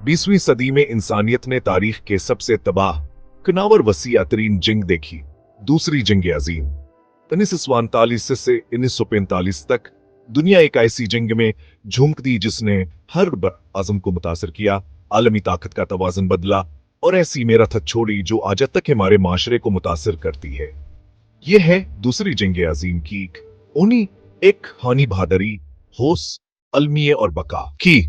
20वीं सदी में इंसानियत ने तारीख के सबसे तबाह कनावर वसीआ तरीन जंग देखी, दूसरी जंग अजीम। 1944 से 1945 तक दुनिया एक ऐसी जंग में झोंक दी जिसने हर बर आजम को मुतासर किया, आलमी ताकत का तवाज़ुन बदला और ऐसी मेराथत छोड़ी जो आज तक हमारे माशरे को मुतासर करती है। यह है दूसरी जंग अजीम की उन्हीं एक हानी बहादुरी, होश, अलमिये और बका की।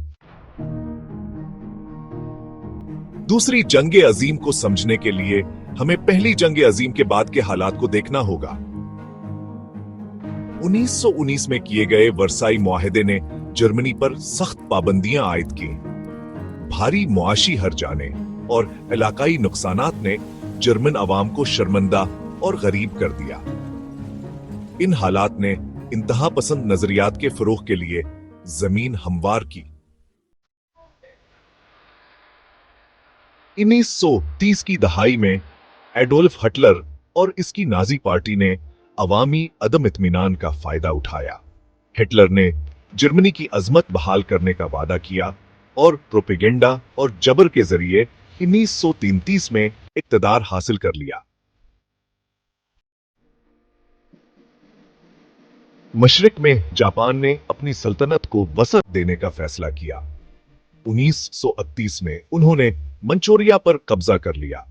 दूसरी जंग अजीम को समझने के लिए हमें पहली जंग अजीम के बाद के हालात को देखना होगा। 1919 में किए गए वर्साई मुआहदे ने जर्मनी पर सख्त पाबंदियां आयद की। भारी मुआशी हर जाने और इलाकाई नुकसानात ने जर्मन अवाम को शर्मिंदा और गरीब कर दिया। इन हालात ने इंतहा पसंद नजरियात के फरोग के लिए जमीन हमवार की। 1930 की दहाई में एडोल्फ हिटलर और इसकी नाजी पार्टी ने अवामी अदम इत्मीनान का फायदा उठाया। हिटलर ने जर्मनी की अजमत बहाल करने का वादा किया और प्रोपेगेंडा और जबर के जरिए 1933 में इक्तदार हासिल कर लिया। मशरिक में जापान ने अपनी सल्तनत को वसअत देने का फैसला किया। 1938 में उन्होंने मंचोरिया पर कब्जा कर लिया।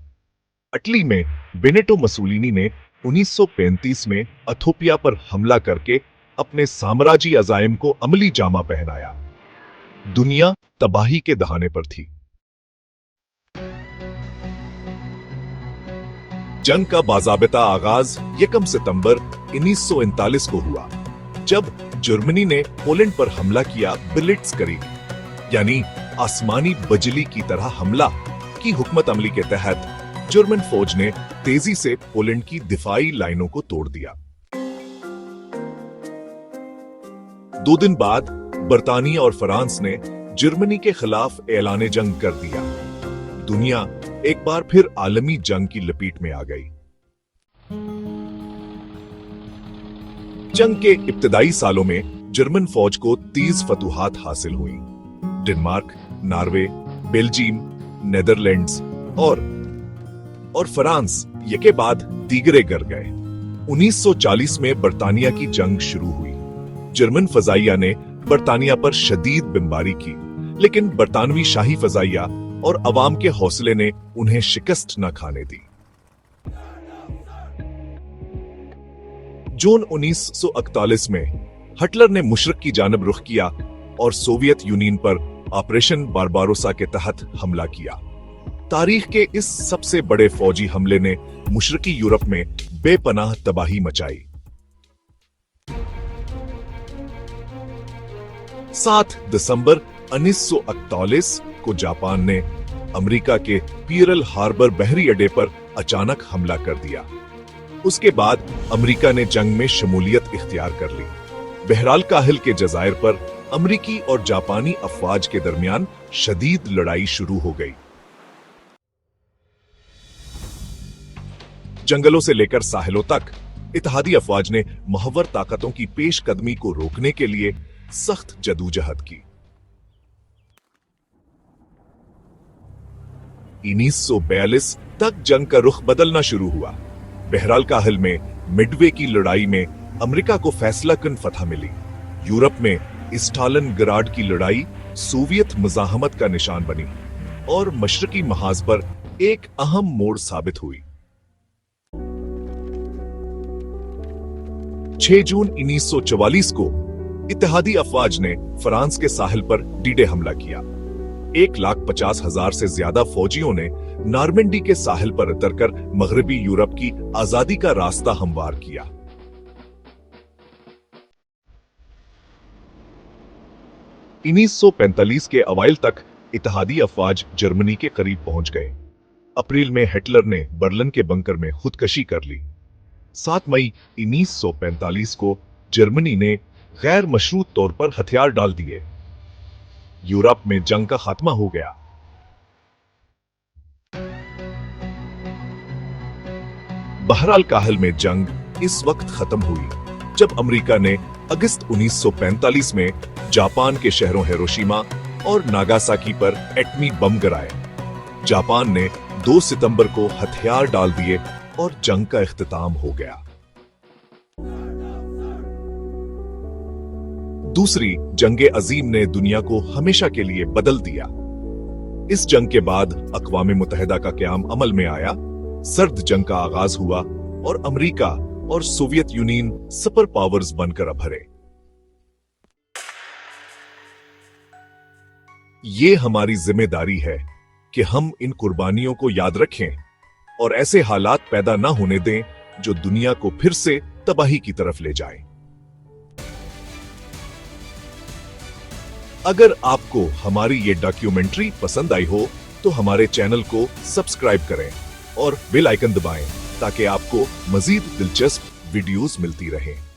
इटली में बेनेटो मसूलिनी ने 1935 में इथोपिया पर हमला करके अपने साम्राज्य अजाइम को अमली जामा पहनाया। दुनिया तबाही के दहाने पर थी। जंग का बाज़ाबिता आगाज 1 सितंबर 1939 को हुआ, जब जर्मनी ने पोलैंड पर हमला किया। ब्लिट्जक्रिग यानी आसमानी बजली की तरह हमला की हुकमत अमली के तहत जर्मन फौज ने तेजी से पोलैंड की दिफाई लाइनों को तोड़ दिया। 2 दिन बाद बरतानिया और फ्रांस ने जर्मनी के खिलाफ ऐलान जंग कर दिया। दुनिया एक बार फिर आलमी जंग की लपेट में आ गई। जंग के इब्तदाई सालों में जर्मन फौज को 30 फतूहात हासिल हुई। डेनमार्क, नॉर्वे, बेल्जियम, नेदरलैंड्स और फ्रांस यके बाद दीगरे गर गए। 1940 में बरतानिया की जंग शुरू हुई। जर्मन फजाइया ने बरतानिया पर शदीद बमबारी की, लेकिन बरतानवी शाही फजाइया और अवाम के हौसले ने उन्हें शिकस्त न खाने दी। जून 1941 में हिटलर ने मुशरिक की जानिब रुख किया और सोवियत यूनियन पर ऑपरेशन बारबारोसा के तहत हमला किया। तारीख के इस सबसे बड़े फौजी हमले ने मुशरिकी यूरोप में बेपनाह तबाही मचाई। 7 दिसंबर 1941 को जापान ने अमेरिका के पियरल हार्बर बहरी अड्डे पर अचानक हमला कर दिया। उसके बाद अमेरिका ने जंग में शमूलियत इख्तियार कर ली। बहराल काहिल के जजायर पर अमेरिकी और जापानी अफवाज के दरमियान शदीद लड़ाई शुरू हो गई। जंगलों से लेकर साहिलों तक इत्तेहादी अफवाज ने मुहव्वर ताकतों की पेशकदमी को रोकने के लिए सख्त जदोजहद की। 1942 तक जंग का रुख बदलना शुरू हुआ। बहराल काहिल में मिडवे की लड़ाई में अमेरिका को फैसलाकुन फतह मिली। यूरोप में स्टालिनग्राड की लड़ाई सोवियत मुजाहमत का निशान बनी और मशरकी महाज पर एक अहम मोड़ साबित हुई। 6 जून 1944 को इत्तेहादी अफवाज ने फ्रांस के साहिल पर डी-डे हमला किया। 1,50,000 से ज्यादा फौजियों ने नॉर्मंडी के साहिल पर उतरकर मगरबी यूरोप की आजादी का रास्ता हमवार किया। उन्नीस 1945 के अवाइल तक इत्तेहादी अफवाज जर्मनी के करीब पहुंच गए। अप्रैल में हिटलर ने बर्लिन के बंकर में खुदकशी कर ली। 7 मई 1945 को जर्मनी ने गैर मशरूत तौर पर हथियार डाल दिए। यूरोप में जंग का खात्मा हो गया। बहराल काहिल में जंग इस वक्त खत्म हुई जब अमेरिका ने अगस्त 1945 में जापान के शहरों हिरोशिमा और नागासाकी पर एटमी बम गिराए। जापान ने 2 सितंबर को हथियार डाल दिए और जंग का इख्तिताम हो गया। दूसरी जंगे अजीम ने दुनिया को हमेशा के लिए बदल दिया। इस जंग के बाद अक़वाम मुत्तहिदा का क़याम अमल में आया, सर्द जंग का आगाज हुआ और अमेरिका और सोवियत यूनियन सुपर पावर्स बनकर उभरे। ये हमारी जिम्मेदारी है कि हम इन कुर्बानियों को याद रखें और ऐसे हालात पैदा न होने दें जो दुनिया को फिर से तबाही की तरफ ले जाएं। अगर आपको हमारी ये डॉक्यूमेंट्री पसंद आई हो तो हमारे चैनल को सब्सक्राइब करें और बेल आइकन दबाएं ताकि आपको मजीद दिलचस्प वीडियोस मिलती रहें।